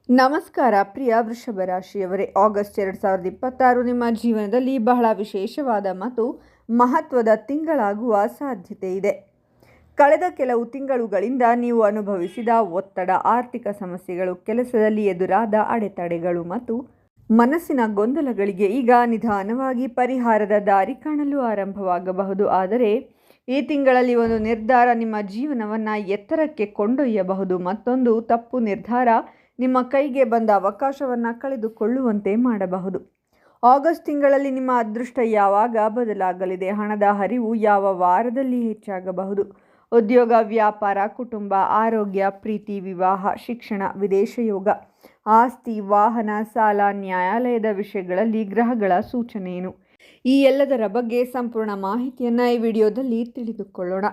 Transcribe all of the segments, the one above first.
ನಮಸ್ಕಾರ ಪ್ರಿಯ ವೃಷಭ ರಾಶಿಯವರೇ, ಆಗಸ್ಟ್ 2026 ನಿಮ್ಮ ಜೀವನದಲ್ಲಿ ಬಹಳ ವಿಶೇಷವಾದ ಮತ್ತು ಮಹತ್ವದ ತಿಂಗಳಾಗುವ ಸಾಧ್ಯತೆ ಇದೆ. ಕಳೆದ ಕೆಲವು ತಿಂಗಳುಗಳಿಂದ ನೀವು ಅನುಭವಿಸಿದ ಒತ್ತಡ, ಆರ್ಥಿಕ ಸಮಸ್ಯೆಗಳು, ಕೆಲಸದಲ್ಲಿ ಎದುರಾದ ಅಡೆತಡೆಗಳು ಮತ್ತು ಮನಸ್ಸಿನ ಗೊಂದಲಗಳಿಗೆ ಈಗ ನಿಧಾನವಾಗಿ ಪರಿಹಾರದ ದಾರಿ ಕಾಣಲು ಆರಂಭವಾಗಬಹುದು. ಆದರೆ ಈ ತಿಂಗಳಲ್ಲಿ ಒಂದು ನಿರ್ಧಾರ ನಿಮ್ಮ ಜೀವನವನ್ನು ಎತ್ತರಕ್ಕೆ ಕೊಂಡೊಯ್ಯಬಹುದು. ಮತ್ತೊಂದು ತಪ್ಪು ನಿರ್ಧಾರ ನಿಮ್ಮ ಕೈಗೆ ಬಂದ ಅವಕಾಶವನ್ನು ಕಳೆದುಕೊಳ್ಳುವಂತೆ ಮಾಡಬಹುದು. ಆಗಸ್ಟ್ ತಿಂಗಳಲ್ಲಿ ನಿಮ್ಮ ಅದೃಷ್ಟ ಯಾವಾಗ ಬದಲಾಗಲಿದೆ? ಹಣದ ಹರಿವು ಯಾವ ವಾರದಲ್ಲಿ ಹೆಚ್ಚಾಗಬಹುದು? ಉದ್ಯೋಗ, ವ್ಯಾಪಾರ, ಕುಟುಂಬ, ಆರೋಗ್ಯ, ಪ್ರೀತಿ, ವಿವಾಹ, ಶಿಕ್ಷಣ, ವಿದೇಶ ಯೋಗ, ಆಸ್ತಿ, ವಾಹನ, ಸಾಲ, ನ್ಯಾಯಾಲಯದ ವಿಷಯಗಳಲ್ಲಿ ಗ್ರಹಗಳ ಸೂಚನೆ ಏನು? ಈ ಎಲ್ಲದರ ಬಗ್ಗೆ ಸಂಪೂರ್ಣ ಮಾಹಿತಿಯನ್ನು ಈ ವಿಡಿಯೋದಲ್ಲಿ ತಿಳಿದುಕೊಳ್ಳೋಣ.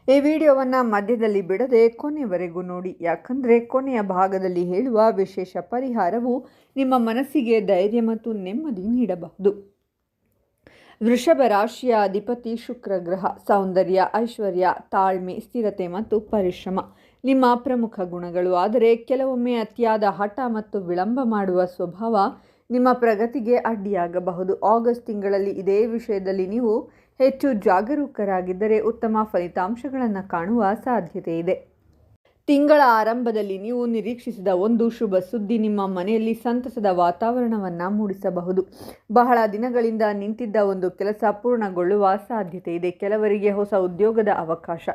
ಈ ವಿಡಿಯೋವನ್ನು ಮಧ್ಯದಲ್ಲಿ ಬಿಡದೆ ಕೊನೆಯವರೆಗೂ ನೋಡಿ, ಯಾಕಂದರೆ ಕೊನೆಯ ಭಾಗದಲ್ಲಿ ಹೇಳುವ ವಿಶೇಷ ಪರಿಹಾರವು ನಿಮ್ಮ ಮನಸ್ಸಿಗೆ ಧೈರ್ಯ ಮತ್ತು ನೆಮ್ಮದಿ ನೀಡಬಹುದು. ವೃಷಭ ರಾಶಿಯ ಅಧಿಪತಿ ಶುಕ್ರ ಗ್ರಹ. ಸೌಂದರ್ಯ, ಐಶ್ವರ್ಯ, ತಾಳ್ಮೆ, ಸ್ಥಿರತೆ ಮತ್ತು ಪರಿಶ್ರಮ ನಿಮ್ಮ ಪ್ರಮುಖ ಗುಣಗಳು. ಆದರೆ ಕೆಲವೊಮ್ಮೆ ಅತಿಯಾದ ಹಠ ಮತ್ತು ವಿಳಂಬ ಮಾಡುವ ಸ್ವಭಾವ ನಿಮ್ಮ ಪ್ರಗತಿಗೆ ಅಡ್ಡಿಯಾಗಬಹುದು. ಆಗಸ್ಟ್ ತಿಂಗಳಲ್ಲಿ ಇದೇ ವಿಷಯದಲ್ಲಿ ನೀವು ಹೆಚ್ಚು ಜಾಗರೂಕರಾಗಿದ್ದರೆ ಉತ್ತಮ ಫಲಿತಾಂಶಗಳನ್ನು ಕಾಣುವ ಸಾಧ್ಯತೆ ಇದೆ. ತಿಂಗಳ ಆರಂಭದಲ್ಲಿ ನೀವು ನಿರೀಕ್ಷಿಸಿದ ಒಂದು ಶುಭ ಸುದ್ದಿ ನಿಮ್ಮ ಮನೆಯಲ್ಲಿ ಸಂತಸದ ವಾತಾವರಣವನ್ನು ಮೂಡಿಸಬಹುದು. ಬಹಳ ದಿನಗಳಿಂದ ನಿಂತಿದ್ದ ಒಂದು ಕೆಲಸ ಪೂರ್ಣಗೊಳ್ಳುವ ಸಾಧ್ಯತೆ ಇದೆ. ಕೆಲವರಿಗೆ ಹೊಸ ಉದ್ಯೋಗದ ಅವಕಾಶ,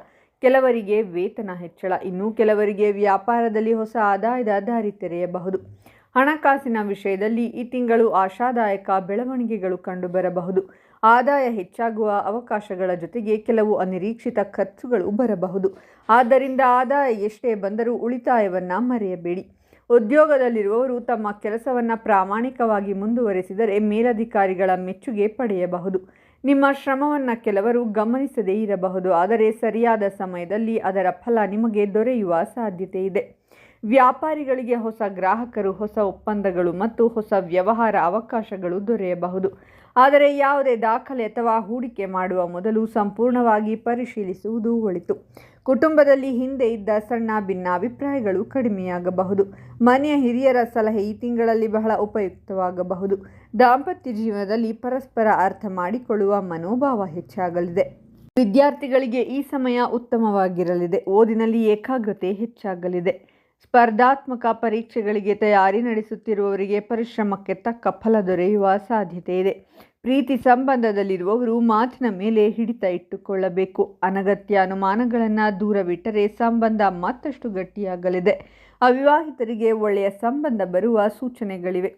ಕೆಲವರಿಗೆ ವೇತನ ಹೆಚ್ಚಳ, ಇನ್ನು ಕೆಲವರಿಗೆ ವ್ಯಾಪಾರದಲ್ಲಿ ಹೊಸ ಆದಾಯದ ದಾರಿ ತೆರೆಯಬಹುದು. ಹಣಕಾಸಿನ ವಿಷಯದಲ್ಲಿ ಈ ತಿಂಗಳು ಆಶಾದಾಯಕ ಬೆಳವಣಿಗೆಗಳು ಕಂಡುಬರಬಹುದು. ಆದಾಯ ಹೆಚ್ಚಾಗುವ ಅವಕಾಶಗಳ ಜೊತೆಗೆ ಕೆಲವು ಅನಿರೀಕ್ಷಿತ ಖರ್ಚುಗಳು ಬರಬಹುದು. ಆದ್ದರಿಂದ ಆದಾಯ ಎಷ್ಟೇ ಬಂದರೂ ಉಳಿತಾಯವನ್ನು ಮರೆಯಬೇಡಿ. ಉದ್ಯೋಗದಲ್ಲಿರುವವರು ತಮ್ಮ ಕೆಲಸವನ್ನು ಪ್ರಾಮಾಣಿಕವಾಗಿ ಮುಂದುವರೆಸಿದರೆ ಮೇಲಧಿಕಾರಿಗಳ ಮೆಚ್ಚುಗೆ ಪಡೆಯಬಹುದು. ನಿಮ್ಮ ಶ್ರಮವನ್ನು ಕೆಲವರು ಗಮನಿಸದೇ ಇರಬಹುದು, ಆದರೆ ಸರಿಯಾದ ಸಮಯದಲ್ಲಿ ಅದರ ಫಲ ನಿಮಗೆ ದೊರೆಯುವ ಸಾಧ್ಯತೆ ಇದೆ. ವ್ಯಾಪಾರಿಗಳಿಗೆ ಹೊಸ ಗ್ರಾಹಕರು, ಹೊಸ ಒಪ್ಪಂದಗಳು ಮತ್ತು ಹೊಸ ವ್ಯವಹಾರ ಅವಕಾಶಗಳು ದೊರೆಯಬಹುದು. ಆದರೆ ಯಾವುದೇ ದಾಖಲೆ ಅಥವಾ ಹೂಡಿಕೆ ಮಾಡುವ ಮೊದಲು ಸಂಪೂರ್ಣವಾಗಿ ಪರಿಶೀಲಿಸುವುದು ಒಳಿತು. ಕುಟುಂಬದಲ್ಲಿ ಹಿಂದೆ ಇದ್ದ ಸಣ್ಣ ಭಿನ್ನಾಭಿಪ್ರಾಯಗಳು ಕಡಿಮೆಯಾಗಬಹುದು. ಮನೆಯ ಹಿರಿಯರ ಸಲಹೆ ಈ ತಿಂಗಳಲ್ಲಿ ಬಹಳ ಉಪಯುಕ್ತವಾಗಬಹುದು. ದಾಂಪತ್ಯ ಜೀವನದಲ್ಲಿ ಪರಸ್ಪರ ಅರ್ಥ ಮಾಡಿಕೊಳ್ಳುವ ಮನೋಭಾವ ಹೆಚ್ಚಾಗಲಿದೆ. ವಿದ್ಯಾರ್ಥಿಗಳಿಗೆ ಈ ಸಮಯ ಉತ್ತಮವಾಗಿರಲಿದೆ. ಓದಿನಲ್ಲಿ ಏಕಾಗ್ರತೆ ಹೆಚ್ಚಾಗಲಿದೆ. ಸ್ಪರ್ಧಾತ್ಮಕ ಪರೀಕ್ಷೆಗಳಿಗೆ ತಯಾರಿ ನಡೆಸುತ್ತಿರುವವರಿಗೆ ಪರಿಶ್ರಮಕ್ಕೆ ತಕ್ಕ ಫಲ ದೊರೆಯುವ ಸಾಧ್ಯತೆ ಇದೆ. ಪ್ರೀತಿ ಸಂಬಂಧದಲ್ಲಿರುವವರು ಮಾತಿನ ಮೇಲೆ ಹಿಡಿತ ಇಟ್ಟುಕೊಳ್ಳಬೇಕು. ಅನಗತ್ಯ ಅನುಮಾನಗಳನ್ನು ದೂರವಿಟ್ಟರೆ ಸಂಬಂಧ ಮತ್ತಷ್ಟು ಗಟ್ಟಿಯಾಗಲಿದೆ. ಅವಿವಾಹಿತರಿಗೆ ಒಳ್ಳೆಯ ಸಂಬಂಧ ಬರುವ ಸೂಚನೆಗಳಿವೆ.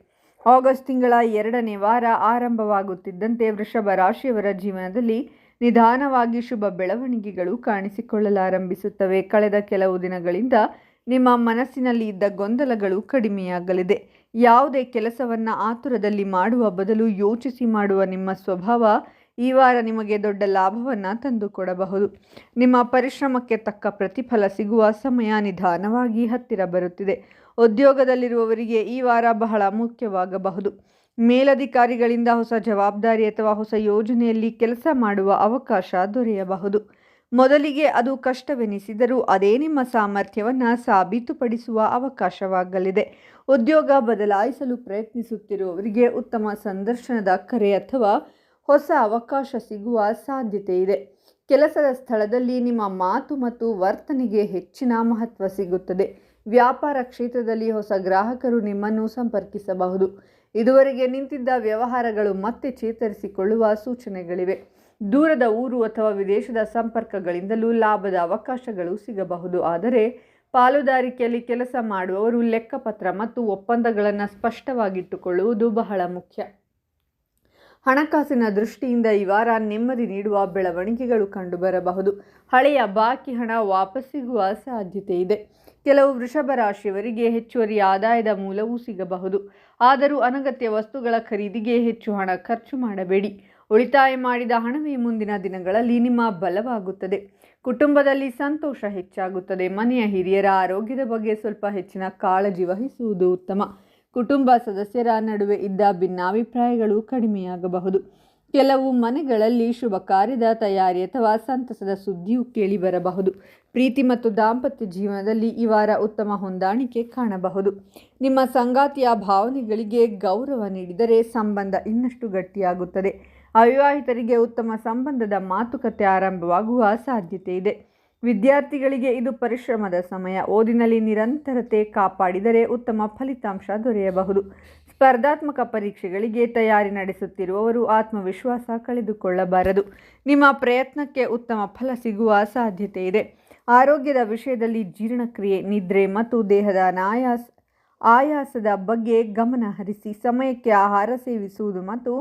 ಆಗಸ್ಟ್ ತಿಂಗಳ 2ನೇ ವಾರ ಆರಂಭವಾಗುತ್ತಿದ್ದಂತೆ ವೃಷಭ ರಾಶಿಯವರ ಜೀವನದಲ್ಲಿ ನಿಧಾನವಾಗಿ ಶುಭ ಬೆಳವಣಿಗೆಗಳು ಕಾಣಿಸಿಕೊಳ್ಳಲಾರಂಭಿಸುತ್ತವೆ. ಕಳೆದ ಕೆಲವು ದಿನಗಳಿಂದ ನಿಮ್ಮ ಮನಸ್ಸಿನಲ್ಲಿ ಇದ್ದ ಗೊಂದಲಗಳು ಕಡಿಮೆಯಾಗಲಿದೆ. ಯಾವುದೇ ಕೆಲಸವನ್ನು ಆತುರದಲ್ಲಿ ಮಾಡುವ ಬದಲು ಯೋಚಿಸಿ ಮಾಡುವ ನಿಮ್ಮ ಸ್ವಭಾವ ಈ ವಾರ ನಿಮಗೆ ದೊಡ್ಡ ಲಾಭವನ್ನು ತಂದುಕೊಡಬಹುದು. ನಿಮ್ಮ ಪರಿಶ್ರಮಕ್ಕೆ ತಕ್ಕ ಪ್ರತಿಫಲ ಸಿಗುವ ಸಮಯ ನಿಧಾನವಾಗಿ ಹತ್ತಿರ ಬರುತ್ತಿದೆ. ಉದ್ಯೋಗದಲ್ಲಿರುವವರಿಗೆ ಈ ವಾರ ಬಹಳ ಮುಖ್ಯವಾಗಬಹುದು. ಮೇಲಧಿಕಾರಿಗಳಿಂದ ಹೊಸ ಜವಾಬ್ದಾರಿ ಅಥವಾ ಹೊಸ ಯೋಜನೆಯಲ್ಲಿ ಕೆಲಸ ಮಾಡುವ ಅವಕಾಶ ದೊರೆಯಬಹುದು. ಮೊದಲಿಗೆ ಅದು ಕಷ್ಟವೆನಿಸಿದರೂ ಅದೇ ನಿಮ್ಮ ಸಾಮರ್ಥ್ಯವನ್ನು ಸಾಬೀತುಪಡಿಸುವ ಅವಕಾಶವಾಗಲಿದೆ. ಉದ್ಯೋಗ ಬದಲಾಯಿಸಲು ಪ್ರಯತ್ನಿಸುತ್ತಿರುವವರಿಗೆ ಉತ್ತಮ ಸಂದರ್ಶನದ ಕರೆ ಅಥವಾ ಹೊಸ ಅವಕಾಶ ಸಿಗುವ ಸಾಧ್ಯತೆ ಇದೆ. ಕೆಲಸದ ಸ್ಥಳದಲ್ಲಿ ನಿಮ್ಮ ಮಾತು ಮತ್ತು ವರ್ತನೆಗೆ ಹೆಚ್ಚಿನ ಮಹತ್ವ ಸಿಗುತ್ತದೆ. ವ್ಯಾಪಾರ ಕ್ಷೇತ್ರದಲ್ಲಿ ಹೊಸ ಗ್ರಾಹಕರು ನಿಮ್ಮನ್ನು ಸಂಪರ್ಕಿಸಬಹುದು. ಇದುವರೆಗೆ ನಿಂತಿದ್ದ ವ್ಯವಹಾರಗಳು ಮತ್ತೆ ಚೇತರಿಸಿಕೊಳ್ಳುವ ಸೂಚನೆಗಳಿವೆ. ದೂರದ ಊರು ಅಥವಾ ವಿದೇಶದ ಸಂಪರ್ಕಗಳಿಂದಲೂ ಲಾಭದ ಅವಕಾಶಗಳು ಸಿಗಬಹುದು. ಆದರೆ ಪಾಲುದಾರಿಕೆಯಲ್ಲಿ ಕೆಲಸ ಮಾಡುವವರು ಲೆಕ್ಕಪತ್ರ ಮತ್ತು ಒಪ್ಪಂದಗಳನ್ನು ಸ್ಪಷ್ಟವಾಗಿಟ್ಟುಕೊಳ್ಳುವುದು ಬಹಳ ಮುಖ್ಯ. ಹಣಕಾಸಿನ ದೃಷ್ಟಿಯಿಂದ ಈ ವಾರ ನೆಮ್ಮದಿ ನೀಡುವ ಬೆಳವಣಿಗೆಗಳು ಕಂಡುಬರಬಹುದು. ಹಳೆಯ ಬಾಕಿ ಹಣ ವಾಪಸ್ ಸಿಗುವ ಸಾಧ್ಯತೆ ಇದೆ. ಕೆಲವು ವೃಷಭ ರಾಶಿಯವರಿಗೆ ಹೆಚ್ಚುವರಿ ಆದಾಯದ ಮೂಲವೂ ಸಿಗಬಹುದು. ಆದರೂ ಅನಗತ್ಯ ವಸ್ತುಗಳ ಖರೀದಿಗೆ ಹೆಚ್ಚು ಹಣ ಖರ್ಚು ಮಾಡಬೇಡಿ. ಉಳಿತಾಯ ಮಾಡಿದ ಹಣವೇ ಮುಂದಿನ ದಿನಗಳಲ್ಲಿ ನಿಮ್ಮ ಬಲವಾಗುತ್ತದೆ. ಕುಟುಂಬದಲ್ಲಿ ಸಂತೋಷ ಹೆಚ್ಚಾಗುತ್ತದೆ. ಮನೆಯ ಹಿರಿಯರ ಆರೋಗ್ಯದ ಬಗ್ಗೆ ಸ್ವಲ್ಪ ಹೆಚ್ಚಿನ ಕಾಳಜಿ ವಹಿಸುವುದು ಉತ್ತಮ. ಕುಟುಂಬ ಸದಸ್ಯರ ನಡುವೆ ಇದ್ದ ಭಿನ್ನಾಭಿಪ್ರಾಯಗಳು ಕಡಿಮೆಯಾಗಬಹುದು. ಕೆಲವು ಮನೆಗಳಲ್ಲಿ ಶುಭ ಕಾರ್ಯದ ತಯಾರಿ ಅಥವಾ ಸಂತಸದ ಸುದ್ದಿಯೂ ಕೇಳಿಬರಬಹುದು. ಪ್ರೀತಿ ಮತ್ತು ದಾಂಪತ್ಯ ಜೀವನದಲ್ಲಿ ಈ ವಾರ ಉತ್ತಮ ಹೊಂದಾಣಿಕೆ ಕಾಣಬಹುದು. ನಿಮ್ಮ ಸಂಗಾತಿಯ ಭಾವನೆಗಳಿಗೆ ಗೌರವ ನೀಡಿದರೆ ಸಂಬಂಧ ಇನ್ನಷ್ಟು ಗಟ್ಟಿಯಾಗುತ್ತದೆ. ಅವಿವಾಹಿತರಿಗೆ ಉತ್ತಮ ಸಂಬಂಧದ ಮಾತುಕತೆ ಆರಂಭವಾಗುವ ಸಾಧ್ಯತೆ ಇದೆ. ವಿದ್ಯಾರ್ಥಿಗಳಿಗೆ ಇದು ಪರಿಶ್ರಮದ ಸಮಯ. ಓದಿನಲ್ಲಿ ನಿರಂತರತೆ ಕಾಪಾಡಿದರೆ ಉತ್ತಮ ಫಲಿತಾಂಶ ದೊರೆಯಬಹುದು. ಸ್ಪರ್ಧಾತ್ಮಕ ಪರೀಕ್ಷೆಗಳಿಗೆ ತಯಾರಿ ನಡೆಸುತ್ತಿರುವವರು ಆತ್ಮವಿಶ್ವಾಸ ಕಳೆದುಕೊಳ್ಳಬಾರದು. ನಿಮ್ಮ ಪ್ರಯತ್ನಕ್ಕೆ ಉತ್ತಮ ಫಲ ಸಿಗುವ ಸಾಧ್ಯತೆ ಇದೆ. ಆರೋಗ್ಯದ ವಿಷಯದಲ್ಲಿ ಜೀರ್ಣಕ್ರಿಯೆ, ನಿದ್ರೆ ಮತ್ತು ದೇಹದ ಆಯಾಸದ ಬಗ್ಗೆ ಗಮನ ಹರಿಸಿ. ಸಮಯಕ್ಕೆ ಆಹಾರ ಸೇವಿಸುವುದು ಮತ್ತು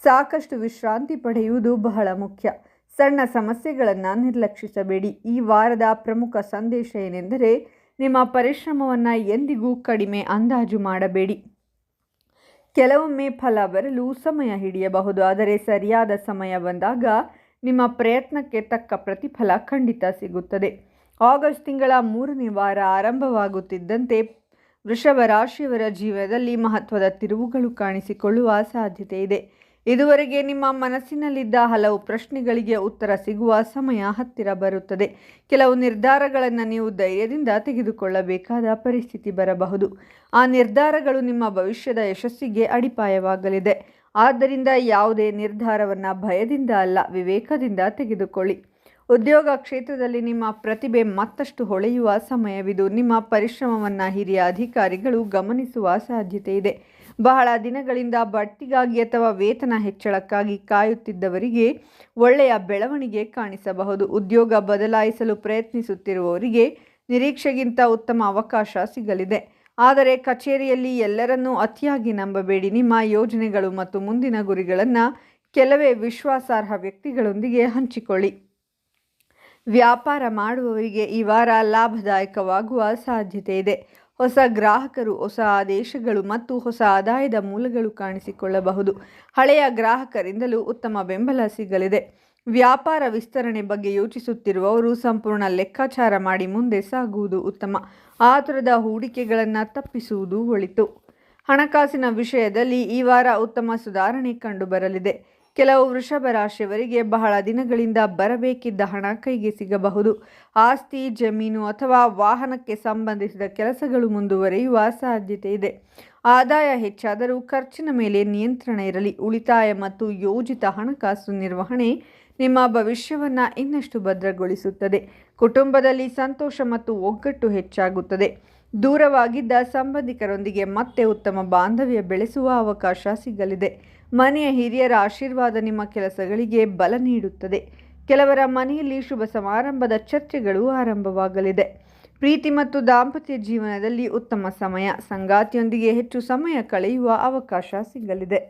ಸಾಕಷ್ಟು ವಿಶ್ರಾಂತಿ ಪಡೆಯುವುದು ಬಹಳ ಮುಖ್ಯ. ಸಣ್ಣ ಸಮಸ್ಯೆಗಳನ್ನು ನಿರ್ಲಕ್ಷಿಸಬೇಡಿ. ಈ ವಾರದ ಪ್ರಮುಖ ಸಂದೇಶ ಏನೆಂದರೆ ನಿಮ್ಮ ಪರಿಶ್ರಮವನ್ನು ಎಂದಿಗೂ ಕಡಿಮೆ ಅಂದಾಜು ಮಾಡಬೇಡಿ. ಕೆಲವೊಮ್ಮೆ ಫಲ ಬರಲು ಸಮಯ ಹಿಡಿಯಬಹುದು, ಆದರೆ ಸರಿಯಾದ ಸಮಯ ಬಂದಾಗ ನಿಮ್ಮ ಪ್ರಯತ್ನಕ್ಕೆ ತಕ್ಕ ಪ್ರತಿಫಲ ಖಂಡಿತ ಸಿಗುತ್ತದೆ. ಆಗಸ್ಟ್ ತಿಂಗಳ 3ನೇ ವಾರ ಆರಂಭವಾಗುತ್ತಿದ್ದಂತೆ ವೃಷಭ ರಾಶಿಯವರ ಜೀವನದಲ್ಲಿ ಮಹತ್ವದ ತಿರುವುಗಳು ಕಾಣಿಸಿಕೊಳ್ಳುವ ಸಾಧ್ಯತೆ ಇದೆ. ಇದುವರೆಗೆ ನಿಮ್ಮ ಮನಸ್ಸಿನಲ್ಲಿದ್ದ ಹಲವು ಪ್ರಶ್ನೆಗಳಿಗೆ ಉತ್ತರ ಸಿಗುವ ಸಮಯ ಹತ್ತಿರ ಬರುತ್ತದೆ. ಕೆಲವು ನಿರ್ಧಾರಗಳನ್ನು ನೀವು ಧೈರ್ಯದಿಂದ ತೆಗೆದುಕೊಳ್ಳಬೇಕಾದ ಪರಿಸ್ಥಿತಿ ಬರಬಹುದು. ಆ ನಿರ್ಧಾರಗಳು ನಿಮ್ಮ ಭವಿಷ್ಯದ ಯಶಸ್ಸಿಗೆ ಅಡಿಪಾಯವಾಗಲಿದೆ. ಆದ್ದರಿಂದ ಯಾವುದೇ ನಿರ್ಧಾರವನ್ನು ಭಯದಿಂದ ಅಲ್ಲ, ವಿವೇಕದಿಂದ ತೆಗೆದುಕೊಳ್ಳಿ. ಉದ್ಯೋಗ ಕ್ಷೇತ್ರದಲ್ಲಿ ನಿಮ್ಮ ಪ್ರತಿಭೆ ಮತ್ತಷ್ಟು ಹೊಳೆಯುವ ಸಮಯವಿದು. ನಿಮ್ಮ ಪರಿಶ್ರಮವನ್ನು ಹಿರಿಯ ಅಧಿಕಾರಿಗಳು ಗಮನಿಸುವ ಸಾಧ್ಯತೆ ಇದೆ. ಬಹಳ ದಿನಗಳಿಂದ ಬಡ್ತಿಗಾಗಿ ಅಥವಾ ವೇತನ ಹೆಚ್ಚಳಕ್ಕಾಗಿ ಕಾಯುತ್ತಿದ್ದವರಿಗೆ ಒಳ್ಳೆಯ ಬೆಳವಣಿಗೆ ಕಾಣಿಸಬಹುದು. ಉದ್ಯೋಗ ಬದಲಾಯಿಸಲು ಪ್ರಯತ್ನಿಸುತ್ತಿರುವವರಿಗೆ ನಿರೀಕ್ಷೆಗಿಂತ ಉತ್ತಮ ಅವಕಾಶ ಸಿಗಲಿದೆ. ಆದರೆ ಕಚೇರಿಯಲ್ಲಿ ಎಲ್ಲರನ್ನೂ ಅತಿಯಾಗಿ ನಂಬಬೇಡಿ. ನಿಮ್ಮ ಯೋಜನೆಗಳು ಮತ್ತು ಮುಂದಿನ ಗುರಿಗಳನ್ನು ಕೆಲವೇ ವಿಶ್ವಾಸಾರ್ಹ ವ್ಯಕ್ತಿಗಳೊಂದಿಗೆ ಹಂಚಿಕೊಳ್ಳಿ. ವ್ಯಾಪಾರ ಮಾಡುವವರಿಗೆ ಈ ವಾರ ಲಾಭದಾಯಕವಾಗುವ ಸಾಧ್ಯತೆ ಇದೆ. ಹೊಸ ಗ್ರಾಹಕರು, ಹೊಸ ಆದೇಶಗಳು ಮತ್ತು ಹೊಸ ಆದಾಯದ ಮೂಲಗಳು ಕಾಣಿಸಿಕೊಳ್ಳಬಹುದು. ಹಳೆಯ ಗ್ರಾಹಕರಿಂದಲೂ ಉತ್ತಮ ಬೆಂಬಲ ಸಿಗಲಿದೆ. ವ್ಯಾಪಾರ ವಿಸ್ತರಣೆ ಬಗ್ಗೆ ಯೋಚಿಸುತ್ತಿರುವವರು ಸಂಪೂರ್ಣ ಲೆಕ್ಕಾಚಾರ ಮಾಡಿ ಮುಂದೆ ಸಾಗುವುದು ಉತ್ತಮ. ಆತುರದ ಹೂಡಿಕೆಗಳನ್ನು ತಪ್ಪಿಸುವುದು ಒಳಿತು. ಹಣಕಾಸಿನ ವಿಷಯದಲ್ಲಿ ಈ ವಾರ ಉತ್ತಮ ಸುಧಾರಣೆ ಕಂಡುಬರಲಿದೆ. ಕೆಲವು ವೃಷಭ ರಾಶಿಯವರಿಗೆ ಬಹಳ ದಿನಗಳಿಂದ ಬರಬೇಕಿದ್ದ ಹಣ ಕೈಗೆ ಸಿಗಬಹುದು. ಆಸ್ತಿ, ಜಮೀನು ಅಥವಾ ವಾಹನಕ್ಕೆ ಸಂಬಂಧಿಸಿದ ಕೆಲಸಗಳು ಮುಂದುವರಿಯುವ ಸಾಧ್ಯತೆ ಇದೆ. ಆದಾಯ ಹೆಚ್ಚಾದರೂ ಖರ್ಚಿನ ಮೇಲೆ ನಿಯಂತ್ರಣ ಇರಲಿ. ಉಳಿತಾಯ ಮತ್ತು ಯೋಜಿತ ಹಣಕಾಸು ನಿರ್ವಹಣೆ ನಿಮ್ಮ ಭವಿಷ್ಯವನ್ನು ಇನ್ನಷ್ಟು ಭದ್ರಗೊಳಿಸುತ್ತದೆ. ಕುಟುಂಬದಲ್ಲಿ ಸಂತೋಷ ಮತ್ತು ಒಗ್ಗಟ್ಟು ಹೆಚ್ಚಾಗುತ್ತದೆ. ದೂರವಾಗಿದ್ದ ಸಂಬಂಧಿಕರೊಂದಿಗೆ ಮತ್ತೆ ಉತ್ತಮ ಬಾಂಧವ್ಯ ಬೆಳೆಸುವ ಅವಕಾಶ ಸಿಗಲಿದೆ. ಮನೆಯ ಹಿರಿಯರ ಆಶೀರ್ವಾದ ನಿಮ್ಮ ಕೆಲಸಗಳಿಗೆ ಬಲ ನೀಡುತ್ತದೆ. ಕೆಲವರ ಮನೆಯಲ್ಲಿ ಶುಭ ಸಮಾರಂಭದ ಚರ್ಚೆಗಳು ಆರಂಭವಾಗಲಿದೆ. ಪ್ರೀತಿ ಮತ್ತು ದಾಂಪತ್ಯ ಜೀವನದಲ್ಲಿ ಉತ್ತಮ ಸಮಯ. ಸಂಗಾತಿಯೊಂದಿಗೆ ಹೆಚ್ಚು ಸಮಯ ಕಳೆಯುವ ಅವಕಾಶ ಸಿಗಲಿದೆ.